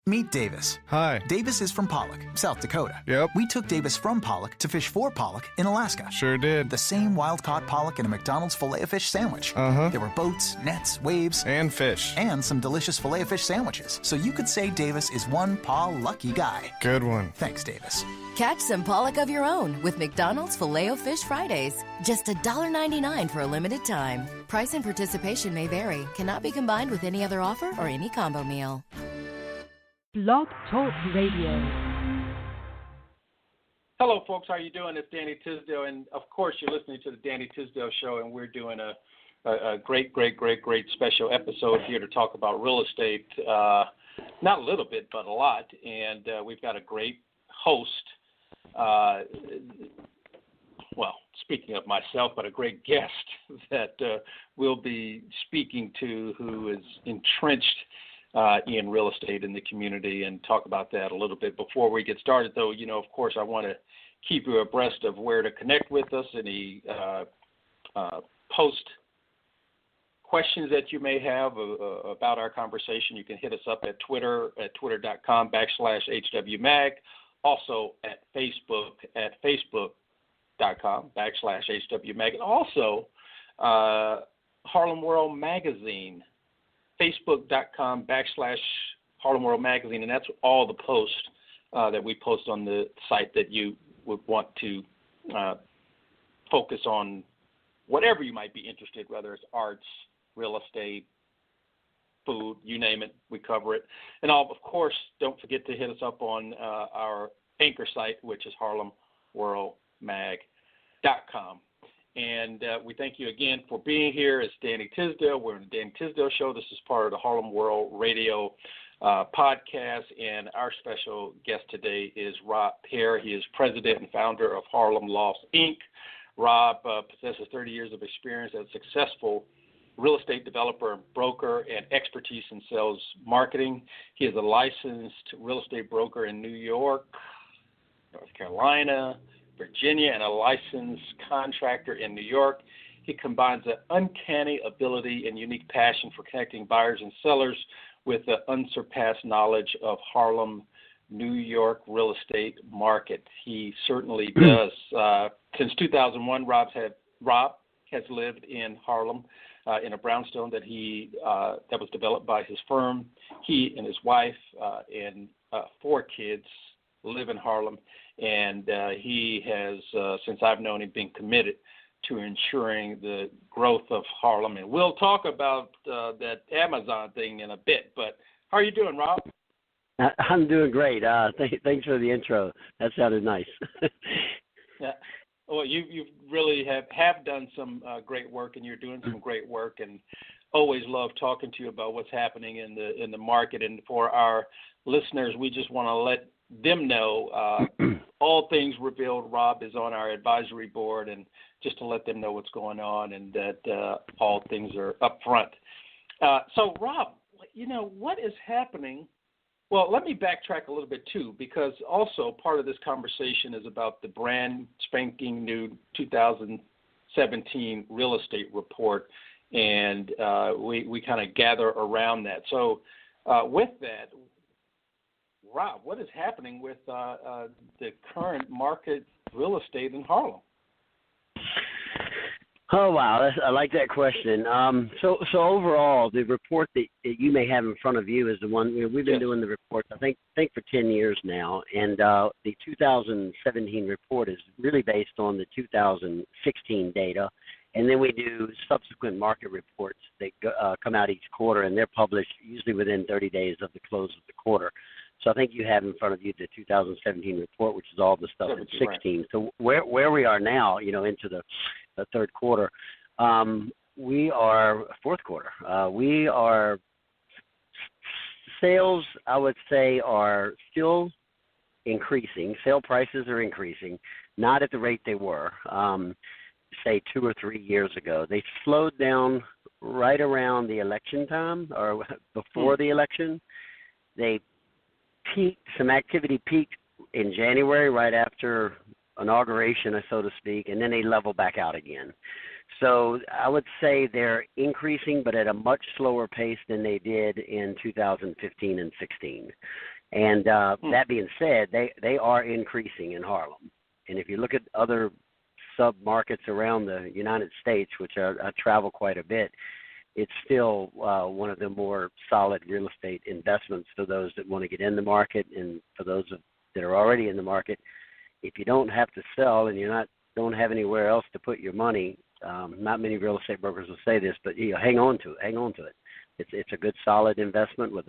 Meet Davis. Hi. Davis is from Pollock, South Dakota. Yep. We took Davis from Pollock to fish for pollock in Alaska. Sure did. The same wild-caught pollock in a McDonald's Filet-O-Fish sandwich. Uh-huh. There were boats, nets, waves. And fish. And some delicious Filet-O-Fish sandwiches. So you could say Davis is one lucky guy. Good one. Thanks, Davis. Catch some pollock of your own with McDonald's Filet-O-Fish Fridays. Just $1.99 for a limited time. Price and participation may vary. Cannot be combined with any other offer or any combo meal. Blog Talk Radio. Hello, folks. How are you doing? It's Danny Tisdale, and of course, you're listening to the Danny Tisdale Show, and we're doing a great special episode here to talk about real estate. Not a little bit, but a lot. And we've got a great host. Well, speaking of myself, but a great guest that we'll be speaking to, who is entrenched in real estate in the community, and talk about that a little bit. Before we get started, though, of course, I want to keep you abreast of where to connect with us. Any post questions that you may have about our conversation, you can hit us up at Twitter at twitter.com/HWMag, also at Facebook at facebook.com/HWMag, and also Harlem World Magazine, facebook.com/Harlem World Magazine, and that's all the posts that we post on the site that you would want to focus on whatever you might be interested, whether it's arts, real estate, food, you name it, we cover it. And of course, don't forget to hit us up on our anchor site, which is harlemworldmag.com. And we thank you again for being here. It's Danny Tisdale. We're in the Danny Tisdale Show. This is part of the Harlem World Radio podcast. And our special guest today is Robb Pear. He is president and founder of Harlem Lofts, Inc. Robb possesses 30 years of experience as a successful real estate developer and broker and expertise in sales marketing. He is a licensed real estate broker in New York, North Carolina, Virginia, and a licensed contractor in New York. He combines an uncanny ability and unique passion for connecting buyers and sellers with the unsurpassed knowledge of Harlem, New York real estate market. He certainly does. Since 2001, Robb has lived in Harlem in a brownstone that was developed by his firm. He and his wife and 4 kids live in Harlem, and he has, since I've known him, been committed to ensuring the growth of Harlem. And we'll talk about that Amazon thing in a bit. But how are you doing, Robb? I'm doing great. Thanks for the intro. That sounded nice. Yeah. Well, you really have done some great work, and you're doing some great work, and always love talking to you about what's happening in the market. And for our listeners, we just want to let them know all things revealed. Robb is on our advisory board, and just to let them know what's going on, and that all things are up front. So, Robb, what is happening? Well, let me backtrack a little bit, too, because also part of this conversation is about the brand spanking new 2017 real estate report, and we kind of gather around that. So with that, Robb, what is happening with the current market real estate in Harlem? Oh, wow. I like that question. So overall, the report that you may have in front of you is the one we've been doing the reports, I think for 10 years now. And the 2017 report is really based on the 2016 data. And then we do subsequent market reports that come out each quarter, and they're published usually within 30 days of the close of the quarter. So I think you have in front of you the 2017 report, which is all the stuff in 16. Right. So where we are now, into the third quarter, we are fourth quarter. We are sales, I would say, are still increasing. Sale prices are increasing, not at the rate they were, say 2 or 3 years ago. They slowed down right around the election time or before the election. They some activity peaked in January right after inauguration, so to speak, and then they level back out again. So I would say they're increasing, but at a much slower pace than they did in 2015 and 16. And that being said, they are increasing in Harlem. And if you look at other sub-markets around the United States, which I travel quite a bit, it's still one of the more solid real estate investments for those that want to get in the market, and for those that are already in the market. If you don't have to sell and don't have anywhere else to put your money, not many real estate brokers will say this, but hang on to it. It's a good, solid investment with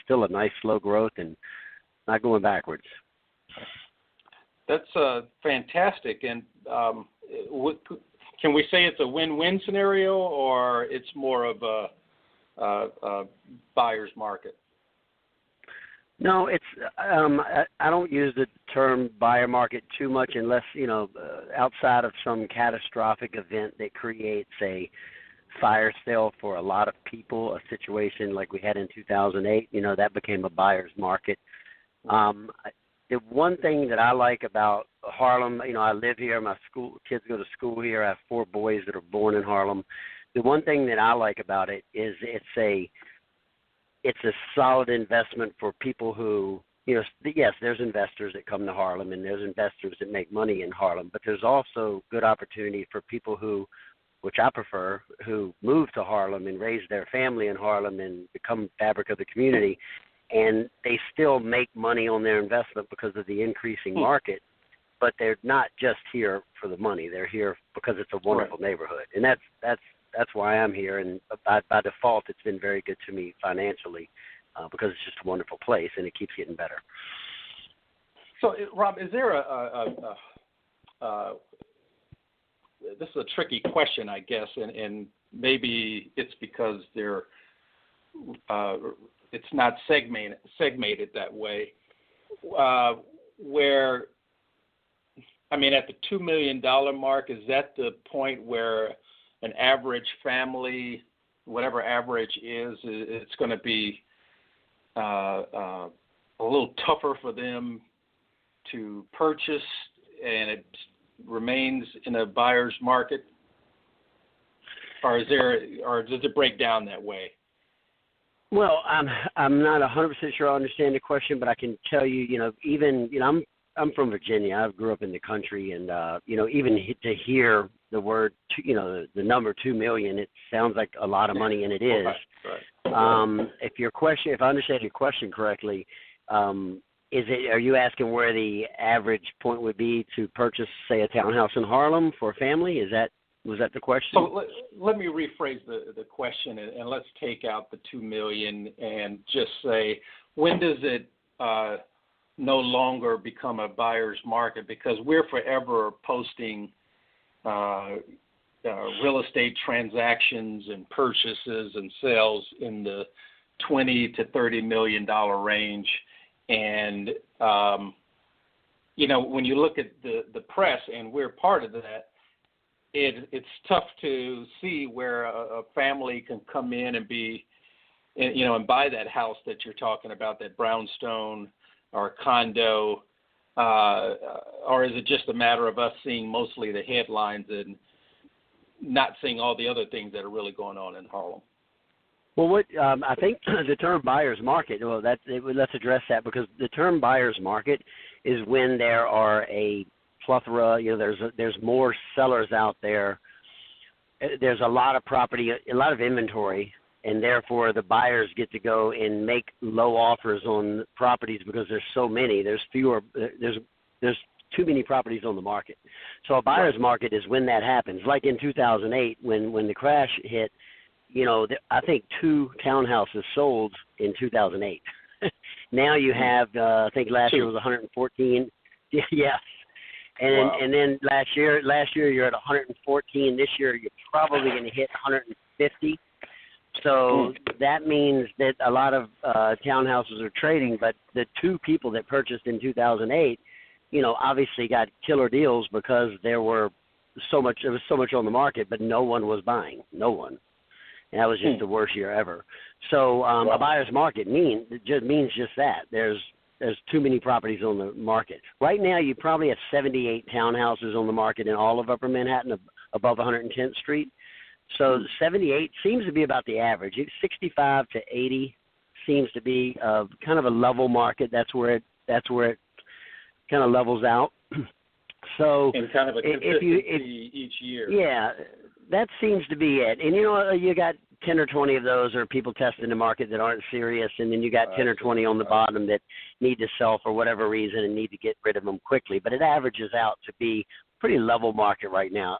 still a nice slow growth and not going backwards. That's fantastic. And can we say it's a win-win scenario, or it's more of a buyer's market? No, it's I don't use the term buyer market too much unless, outside of some catastrophic event that creates a fire sale for a lot of people, a situation like we had in 2008, that became a buyer's market. The one thing that I like about Harlem, I live here, my kids go to school here. I have 4 boys that are born in Harlem. The one thing that I like about it is it's a solid investment for people who, yes, there's investors that come to Harlem and there's investors that make money in Harlem, but there's also good opportunity for people who, which I prefer, who move to Harlem and raise their family in Harlem and become fabric of the community, and they still make money on their investment because of the increasing market, but they're not just here for the money. They're here because it's a wonderful neighborhood, and that's why I'm here, and by default, it's been very good to me financially because it's just a wonderful place, and it keeps getting better. So, Rob, is there this is a tricky question, I guess, and maybe it's because it's not segmented that way, where, at the $2 million mark, is that the point where an average family, whatever average is, it's going to be a little tougher for them to purchase, and it remains in a buyer's market, or does it break down that way? Well, I'm not 100% sure I understand the question, but I can tell you, I'm from Virginia. I grew up in the country, and even to hear the word, the number 2 million, it sounds like a lot of money, and it is. Right. If I understand your question correctly, are you asking where the average point would be to purchase, say, a townhouse in Harlem for a family? Was that the question? So let me rephrase the question, and let's take out the $2 million and just say, when does it no longer become a buyer's market? Because we're forever posting real estate transactions and purchases and sales in the $20 to $30 million range, and when you look at the press, and we're part of that, it's tough to see where a family can come in and and buy that house that you're talking about, that brownstone or condo, or is it just a matter of us seeing mostly the headlines and not seeing all the other things that are really going on in Harlem? Well, I think the term buyer's market, let's address that, because the term buyer's market is when there are a plethora, there's more sellers out there. There's a lot of property, a lot of inventory, and therefore the buyers get to go and make low offers on properties because there's so many. There's too many properties on the market. So a buyer's market is when that happens. Like in 2008, when the crash hit, I think 2 townhouses sold in 2008. Now you have, I think last year was 114. Yes. And then last year you're at 114. This year you're probably going to hit 150. So that means that a lot of townhouses are trading, but the 2 people that purchased in 2008, obviously got killer deals because there was so much on the market, but no one was buying. No one. And that was just the worst year ever. So a buyer's market means just that. There's too many properties on the market. Right now, you probably have 78 townhouses on the market in all of Upper Manhattan above 110th Street. So 78 seems to be about the average. 65 to 80 seems to be kind of a level market. That's where it kind of levels out. So and kind of a consistency each year. Yeah, that seems to be it. And you got 10 or 20 of those are people testing the market that aren't serious, and then you got 10 or 20 on the bottom that need to sell for whatever reason and need to get rid of them quickly. But it averages out to be a pretty level market right now.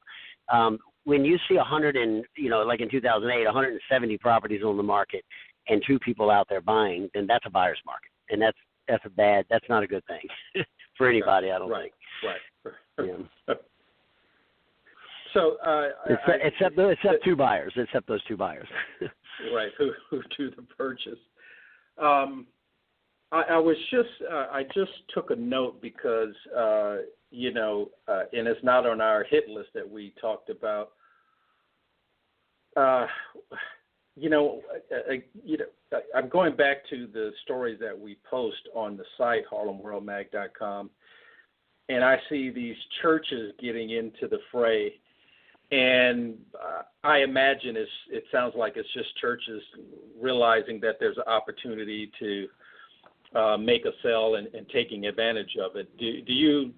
When you see 100 and, like in 2008, 170 properties on the market and 2 people out there buying, then that's a buyer's market, and that's not a good thing for anybody. I don't think. Right. Yeah. So except 2 buyers, except those 2 buyers. Right, who do the purchase. I just took a note because and it's not on our hit list that we talked about. I'm going back to the stories that we post on the site harlemworldmag.com, and I see these churches getting into the fray. And I imagine it sounds like it's just churches realizing that there's an opportunity to make a sale and taking advantage of it. Do you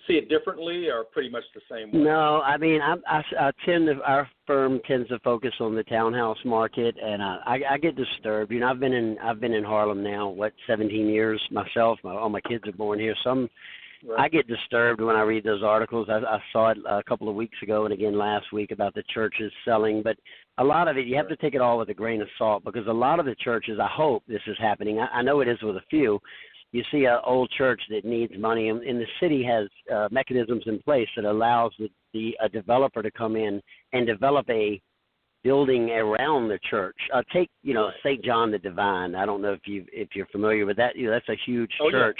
see it differently, or pretty much the same way? No, I mean our firm tends to focus on the townhouse market, and I get disturbed. I've been in Harlem now 17 years myself. All my kids are born here. Right. I get disturbed when I read those articles. I saw it a couple of weeks ago and again last week about the churches selling. But a lot of it, you have to take it all with a grain of salt, because a lot of the churches, I hope this is happening. I know it is with a few. You see an old church that needs money, and the city has mechanisms in place that allows a developer to come in and develop a building around the church. Take St. John the Divine. I don't know if you're familiar with that. That's a huge church,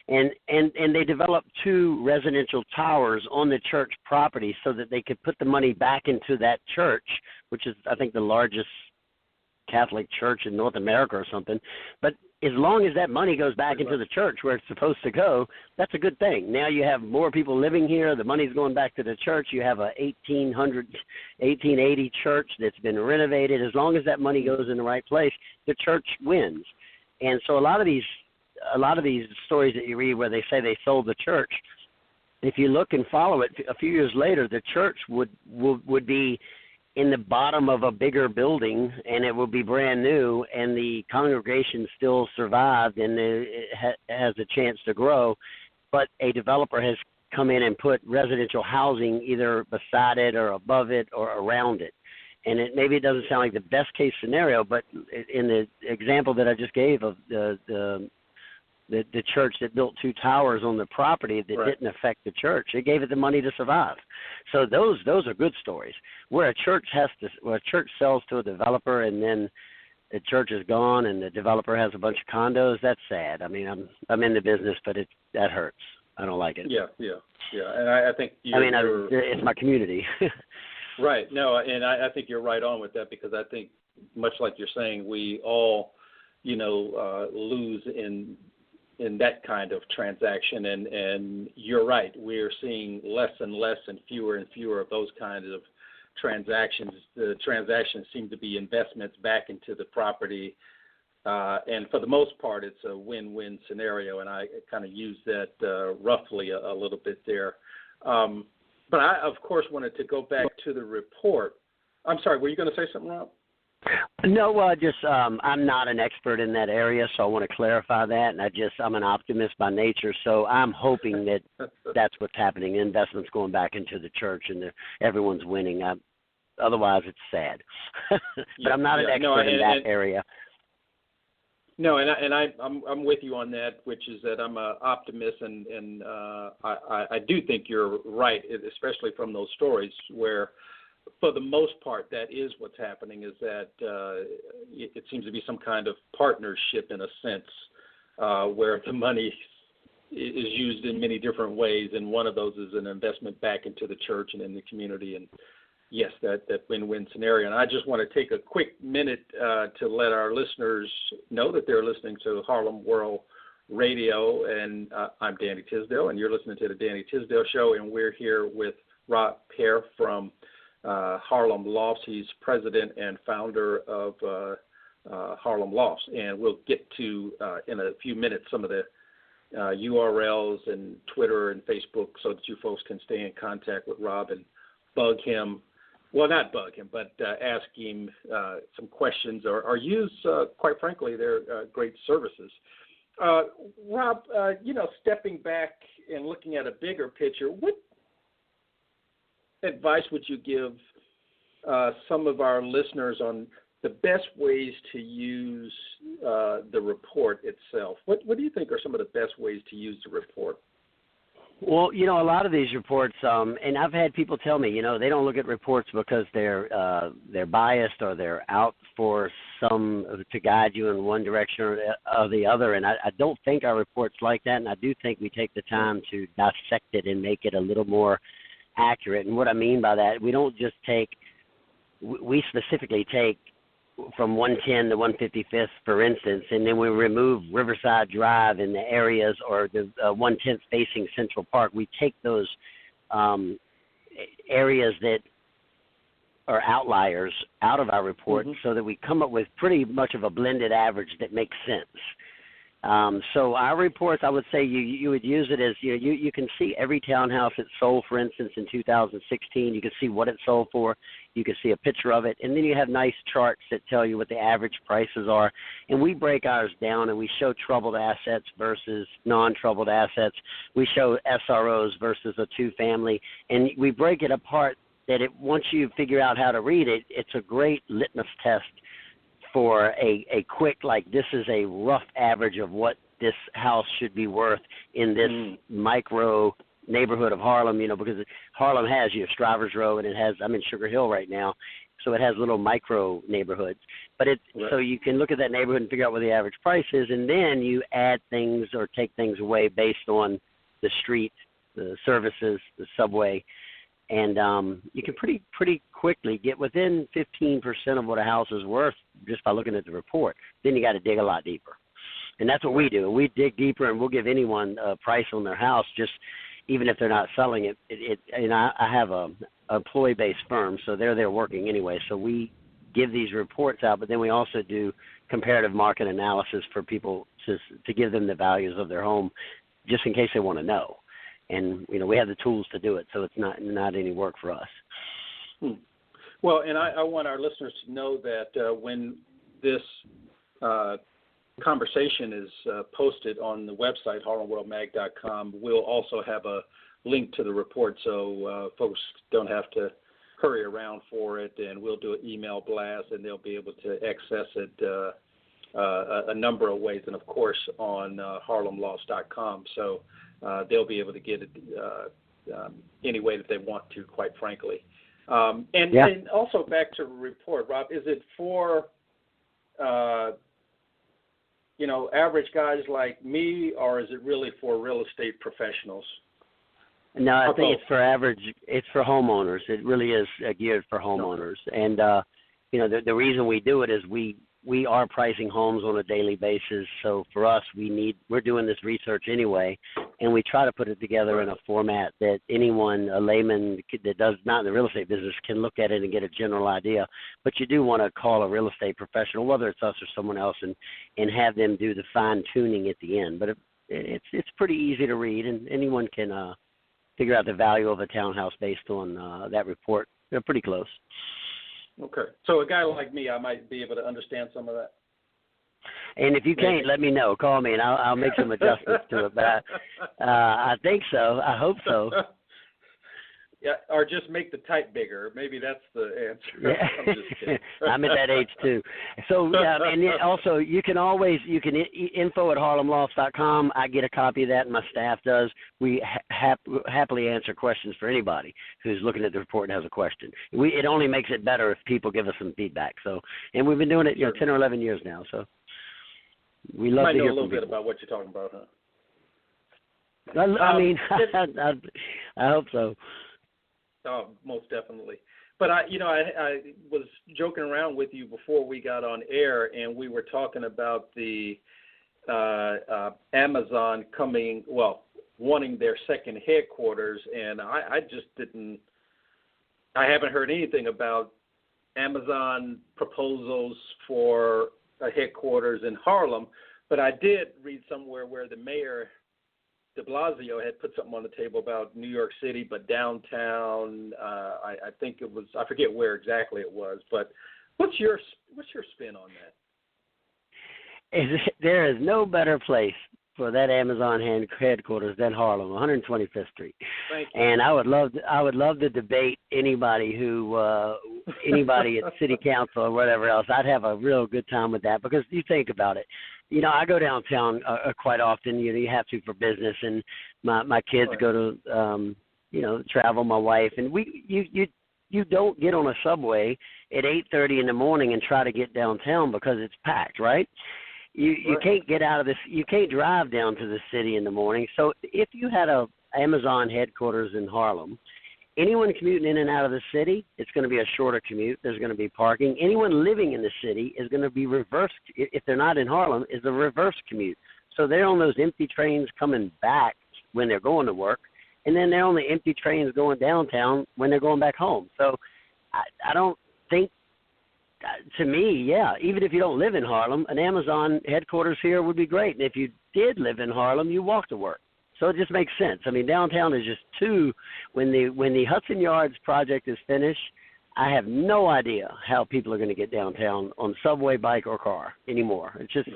yeah. and they developed 2 residential towers on the church property so that they could put the money back into that church, which is I think the largest Catholic church in North America or something. But as long as that money goes back into the church where it's supposed to go, that's a good thing. Now you have more people living here. The money's going back to the church. You have a 1880 church that's been renovated. As long as that money goes in the right place, the church wins. And so a lot of these stories that you read where they say they sold the church, if you look and follow it, a few years later, the church would be in the bottom of a bigger building, and it will be brand new, and the congregation still survived, and it has a chance to grow. But a developer has come in and put residential housing either beside it or above it or around it. And maybe it doesn't sound like the best case scenario, but in the example that I just gave of the church that built 2 towers on the property that didn't affect the church, it gave it the money to survive. So those are good stories. Where a church sells to a developer and then the church is gone and the developer has a bunch of condos, that's sad. I mean, I'm in the business, but that hurts. I don't like it. Yeah. And I think it's my community. Right. No, and I think you're right on with that, because I think, much like you're saying, we all, lose in that kind of transaction, and you're right. We're seeing less and less and fewer of those kinds of transactions. The transactions seem to be investments back into the property, and for the most part, it's a win-win scenario, and I kind of use that roughly a little bit there. But I, of course, wanted to go back to the report. I'm sorry, were you going to say something, Rob? No, I'm not an expert in that area, so I want to clarify that. And I'm an optimist by nature, so I'm hoping that that's what's happening. The investment's going back into the church, and everyone's winning. Otherwise, it's sad. But I'm not an expert in that area. No, and I'm with you on that, which is that I'm an optimist, and I do think you're right, especially from those stories where, for the most part, that is what's happening, is that it seems to be some kind of partnership in a sense, where the money is used in many different ways, and one of those is an investment back into the church and in the community, and yes, that win-win scenario. And I just want to take a quick minute to let our listeners know that they're listening to Harlem World Radio, and I'm Danny Tisdale, and you're listening to the Danny Tisdale Show, and we're here with Robb from Harlem Lofts. He's president and founder of Harlem Lofts. And we'll get to, in a few minutes, some of the URLs and Twitter and Facebook so that you folks can stay in contact with Robb and bug him. Well, not bug him, but ask him some questions or use, quite frankly, their great services. Robb, stepping back and looking at a bigger picture, what advice would you give some of our listeners on the best ways to use the report itself? What do you think are some of the best ways to use the report? Well, a lot of these reports, and I've had people tell me, they don't look at reports because they're biased or they're out for to guide you in one direction or the other. And I don't think our report's like that, and I do think we take the time to dissect it and make it a little more accurate. And what I mean by that, we don't just we specifically take from 110 to 155th, for instance, and then we remove Riverside Drive in the areas or the 110th facing Central Park. We take those areas that are outliers out of our report so that we come up with pretty much of a blended average that makes sense. So our reports, I would say you would use it as, you can see every townhouse that sold, for instance, in 2016. You can see what it sold for. You can see a picture of it. And then you have nice charts that tell you what the average prices are. And we break ours down and we show troubled assets versus non-troubled assets. We show SROs versus a two-family. And we break it apart that once you figure out how to read it, it's a great litmus test for a quick, this is a rough average of what this house should be worth in this micro neighborhood of Harlem, because Harlem has, Strivers Row, and I'm in Sugar Hill right now, so it has little micro neighborhoods. But so you can look at that neighborhood and figure out what the average price is, and then you add things or take things away based on the street, the services, the subway, and you can pretty quickly get within 15% of what a house is worth just by looking at the report. Then you got to dig a lot deeper. And that's what we do. We dig deeper, and we'll give anyone a price on their house, just even if they're not selling it. And I have a employee-based firm, so they're there working anyway. So we give these reports out, but then we also do comparative market analysis for people to give them the values of their home just in case they want to know. And, we have the tools to do it, so it's not any work for us. Well, and I want our listeners to know that when this conversation is posted on the website, harlemworldmag.com, we'll also have a link to the report so folks don't have to hurry around for it, and we'll do an email blast, and they'll be able to access it a number of ways, and, of course, on harlemlofts.com. So they'll be able to get it any way that they want to, quite frankly. And also back to the report, Robb, is it for, average guys like me, or is it really for real estate professionals? No, I think it's for homeowners. It really is geared for homeowners. And, the reason we do it is we are pricing homes on a daily basis. So for us, we're doing this research anyway, and we try to put it together in a format that anyone, a layman that does not in the real estate business, can look at it and get a general idea. But you do want to call a real estate professional, whether it's us or someone else, and have them do the fine tuning at the end. But it's pretty easy to read, and anyone can figure out the value of a townhouse based on that report. They're pretty close. Okay. So a guy like me, I might be able to understand some of that. And if you can't, let me know. Call me, and I'll make some adjustments to it. But I think so. I hope so. Yeah, or just make the type bigger. Maybe that's the answer. Yeah. I'm just kidding. I'm at that age too. So and also you can info at harlemlofts.com. I get a copy of that, and my staff does. We happily answer questions for anybody who's looking at the report and has a question. It only makes it better if people give us some feedback. So, and we've been doing it 10 or 11 years now. So we love to hear from people. You might know a little bit about what you're talking about, huh? I mean, I hope so. Oh, most definitely. But I was joking around with you before we got on air, and we were talking about the Amazon wanting their second headquarters, and I haven't heard anything about Amazon proposals for a headquarters in Harlem, but I did read somewhere where the mayor de Blasio had put something on the table about New York City, but downtown. I think it was, I forget where exactly it was, but what's your spin on that? There is no better place for that Amazon headquarters than Harlem, 125th Street. Thank you. And I would love to debate anybody at city council or whatever else. I'd have a real good time with that, because you think about it. You know, I go downtown quite often. You know, you have to for business, and my kids Right. go to travel. My wife, and you don't get on a subway at 8:30 in the morning and try to get downtown because it's packed, right? You can't get out of this. You can't drive down to the city in the morning. So if you had a Amazon headquarters in Harlem, anyone commuting in and out of the city, it's going to be a shorter commute. There's going to be parking. Anyone living in the city is going to be reversed. If they're not in Harlem, is a reverse commute. So they're on those empty trains coming back when they're going to work, and then they're on the empty trains going downtown when they're going back home. So I don't think, to me, yeah, even if you don't live in Harlem, an Amazon headquarters here would be great. And if you did live in Harlem, you walk to work. So it just makes sense. I mean, downtown is just too, when the Hudson Yards project is finished, I have no idea how people are going to get downtown on subway, bike, or car anymore. It's just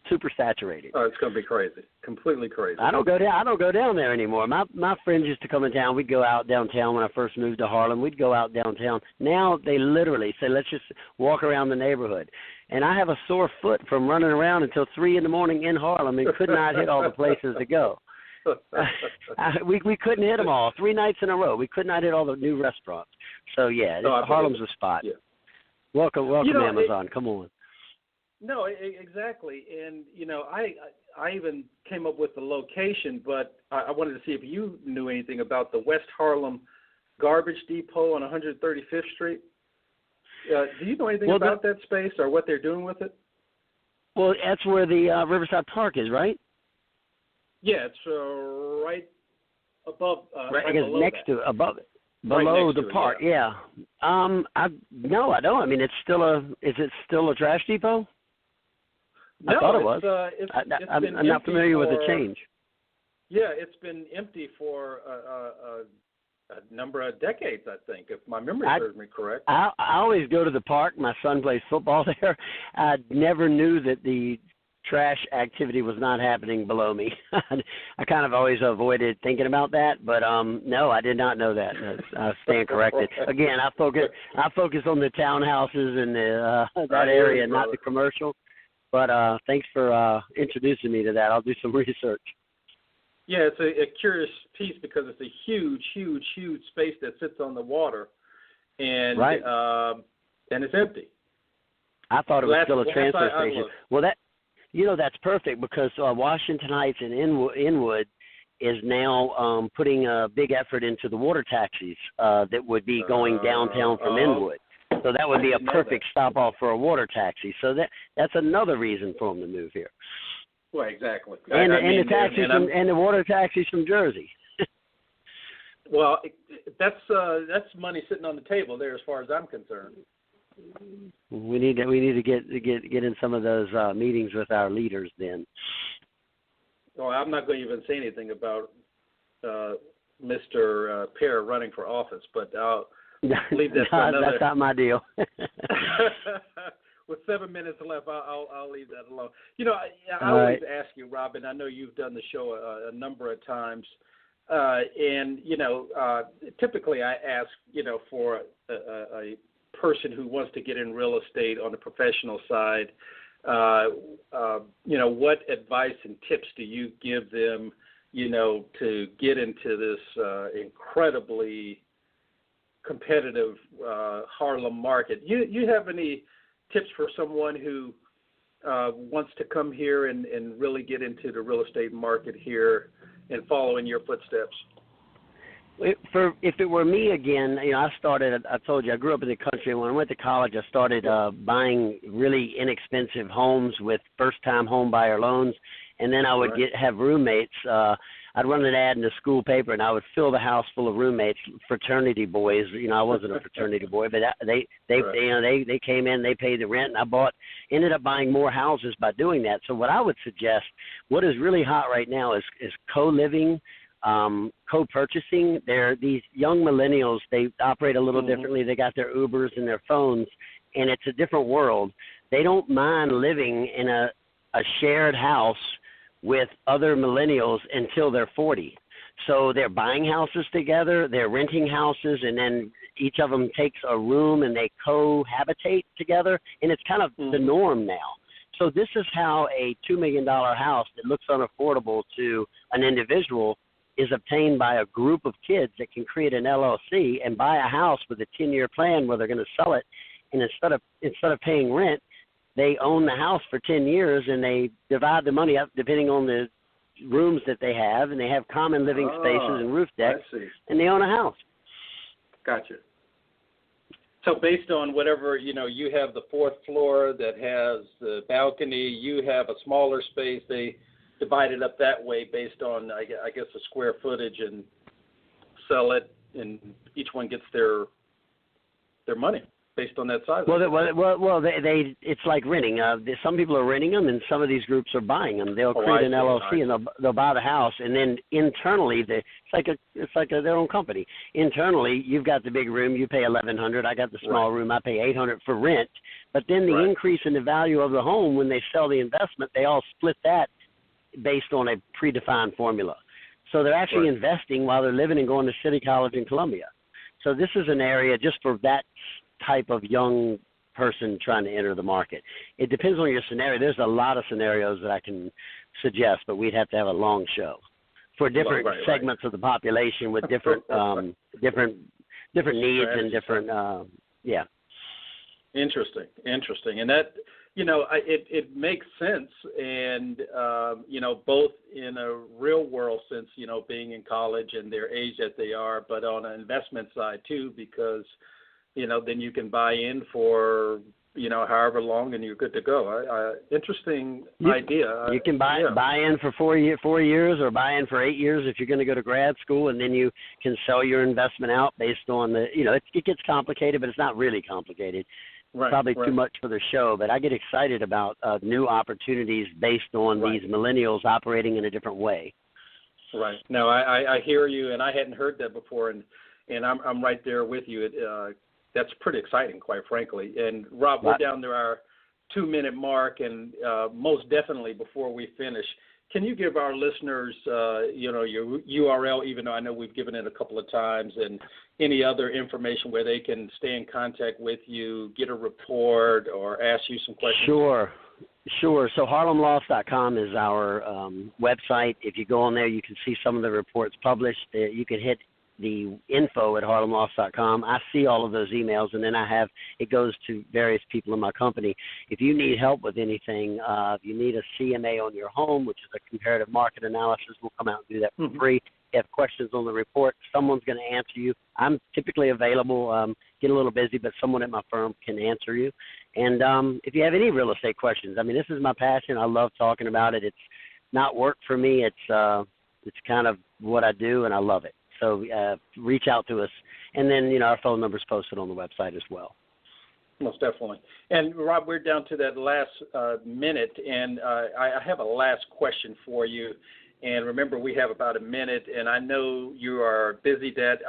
super saturated. Oh, it's going to be crazy, completely crazy. I don't go down there anymore. My friends used to come in town. We'd go out downtown when I first moved to Harlem. We'd go out downtown. Now they literally say, let's just walk around the neighborhood. And I have a sore foot from running around until 3 in the morning in Harlem and could not hit all the places to go. We couldn't hit them all 3 nights in a row. We could not hit all the new restaurants. So yeah, Harlem's a spot. Yeah. Welcome, Amazon. Come on. No, exactly. And I even came up with the location, but I wanted to see if you knew anything about the West Harlem Garbage Depot on 135th Street. Do you know anything about that space or what they're doing with it? Well, that's where the Riverside Park is, right? Yeah, it's right above. Right, I guess next to above it, below the park. Yeah. I don't. I mean, is it still a trash depot? No, I thought it was. I'm not familiar with the change. Yeah, it's been empty for a number of decades, I think, if my memory serves me correct. I always go to the park. My son plays football there. I never knew that the trash activity was not happening below me. I kind of always avoided thinking about that, but no, I did not know that. I stand corrected. Again, I focus on the townhouses and that area, not the commercial. But thanks for introducing me to that. I'll do some research. Yeah, it's a curious piece because it's a huge, huge, huge space that sits on the water, and and it's empty. I thought it was still a transfer station. Well, that's perfect because Washington Heights and Inwood is now putting a big effort into the water taxis that would be going downtown from Inwood. So that would be a perfect stop-off for a water taxi. So that's another reason for them to move here. Well, exactly. And the taxis and the water taxis from Jersey. Well, that's money sitting on the table there, as far as I'm concerned. We need to get in some of those meetings with our leaders then. Well, I'm not going to even say anything about Mr. Pear running for office, but I'll leave that for another. That's not my deal. With 7 minutes left, I'll leave that alone. I always ask you, Rob, and I know you've done the show a number of times, and typically I ask, for a person who wants to get in real estate on the professional side, what advice and tips do you give them, to get into this incredibly competitive Harlem market? You have any tips for someone who wants to come here and really get into the real estate market here and follow in your footsteps? If it were me again, I told you, I grew up in the country. When I went to college, I started buying really inexpensive homes with first-time home buyer loans, and then I would have roommates. I I'd run an ad in the school paper, and I would fill the house full of roommates, fraternity boys. I wasn't a fraternity boy, but they came in, they paid the rent, and I ended up buying more houses by doing that. So what I would suggest, what is really hot right now is co-living, co-purchasing. These young millennials, they operate a little differently. They got their Ubers and their phones, and it's a different world. They don't mind living in a shared house with other millennials until they're 40. So they're buying houses together, they're renting houses, and then each of them takes a room and they cohabitate together, and it's kind of the norm now. So this is how a $2 million house that looks unaffordable to an individual is obtained by a group of kids that can create an LLC and buy a house with a 10-year plan where they're going to sell it, and instead of paying rent, they own the house for 10 years, and they divide the money up depending on the rooms that they have, and they have common living spaces and roof decks, and they own a house. Gotcha. So based on whatever, you have the fourth floor that has the balcony, you have a smaller space, they divide it up that way based on, I guess, the square footage and sell it, and each one gets their money based on that size. Well, they it's like renting. Some people are renting them, and some of these groups are buying them. They'll create an LLC, and they'll buy the house, and then internally, it's like their own company. Internally, you've got the big room, you pay $1,100. I got the small room, I pay $800 for rent. But then the increase in the value of the home when they sell the investment, they all split that based on a predefined formula. So they're actually investing while they're living and going to City College in Columbia. So this is an area just for that type of young person trying to enter the market. It depends on your scenario. There's a lot of scenarios that I can suggest, but we'd have to have a long show for different segments of the population with different different needs and different Interesting. And that, it makes sense, and both in a real world sense, being in college and their age that they are, but on an investment side too, because then you can buy in for, however long, and you're good to go. Interesting idea. You can buy in for 4 years or buy in for 8 years if you're going to go to grad school, and then you can sell your investment out based on it gets complicated, but it's not really complicated. Probably too much for the show, but I get excited about new opportunities based on these millennials operating in a different way. Right. No, I hear you, and I hadn't heard that before, and I'm right there with you. That's pretty exciting, quite frankly. And Rob, we're down to our 2-minute mark, and most definitely before we finish, can you give our listeners, your URL, even though I know we've given it a couple of times, and any other information where they can stay in contact with you, get a report, or ask you some questions? Sure. So HarlemLoft.com is our website. If you go on there, you can see some of the reports published. You can hit the info at HarlemLoft.com. I see all of those emails, and then it goes to various people in my company. If you need help with anything, if you need a CMA on your home, which is a comparative market analysis, we'll come out and do that for free. If you have questions on the report, someone's going to answer you. I'm typically available, get a little busy, but someone at my firm can answer you. And if you have any real estate questions, this is my passion. I love talking about it. It's not work for me. It's kind of what I do, and I love it. So reach out to us. And then, our phone number is posted on the website as well. Most definitely. And, Rob, we're down to that last minute, and I have a last question for you. And remember, we have about a minute, and I know you are a busy dad.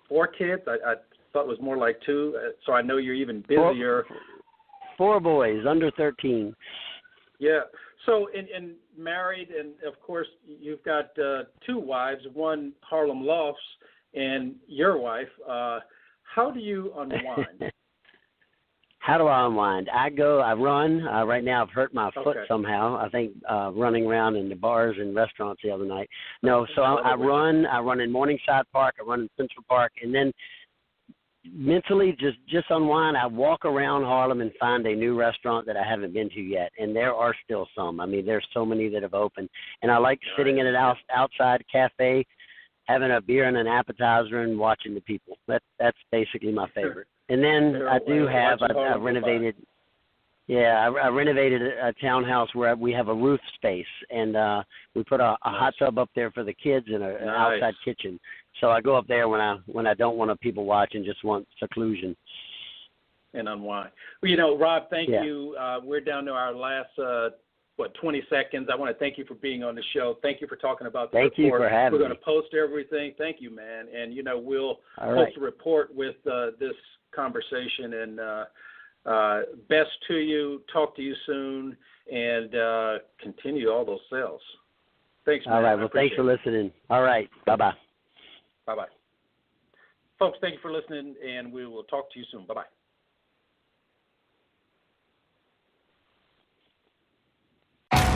4 kids? I thought it was more like 2, so I know you're even busier. 4 boys, under 13. Yeah. So, and married, and of course, you've got 2 wives, one Harlem Lofts, and your wife. How do you unwind? How do I unwind? I run. Right now, I've hurt my foot somehow. I think running around in the bars and restaurants the other night. No, so I run. I run in Morningside Park. I run in Central Park, and then mentally just unwind. I walk around Harlem and find a new restaurant that I haven't been to yet, and there are still some. There's so many that have opened, and I like sitting in an outside cafe, having a beer and an appetizer and watching the people. That's basically my favorite. And then I renovated. Yeah, I renovated a townhouse where we have a roof space, and we put a hot tub up there for the kids and an outside kitchen. So I go up there when I don't want people watching, just want seclusion. And unwind. Well, Robb, thank you. We're down to our last 20 seconds. I want to thank you for being on the show. Thank you for talking about the report. Thank you for having me. We're going to post everything. Thank you, man. And, we'll post a report with this conversation. And best to you. Talk to you soon. And continue all those sales. Thanks, man. All right. Well, thanks for listening. All right. Bye-bye. Bye-bye. Folks, thank you for listening, and we will talk to you soon. Bye-bye.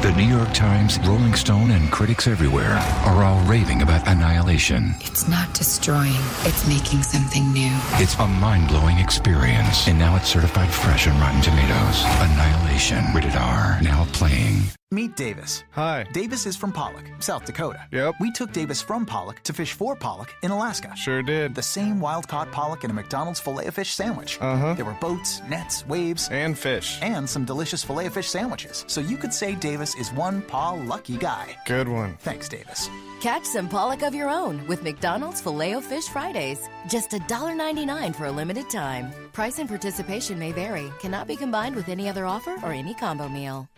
The New York Times, Rolling Stone, and critics everywhere are all raving about Annihilation. It's not destroying, it's making something new. It's a mind-blowing experience, and now it's certified fresh on Rotten Tomatoes. Annihilation, rated R, now playing. Meet Davis. Hi. Davis is from Pollock, South Dakota. Yep. We took Davis from Pollock to fish for Pollock in Alaska. Sure did. The same wild-caught pollock in a McDonald's Filet-O-Fish sandwich. Uh-huh. There were boats, nets, waves. And fish. And some delicious Filet-O-Fish sandwiches. So you could say Davis is one lucky guy. Good one. Thanks, Davis. Catch some pollock of your own with McDonald's Filet-O-Fish Fridays. Just $1.99 for a limited time. Price and participation may vary. Cannot be combined with any other offer or any combo meal.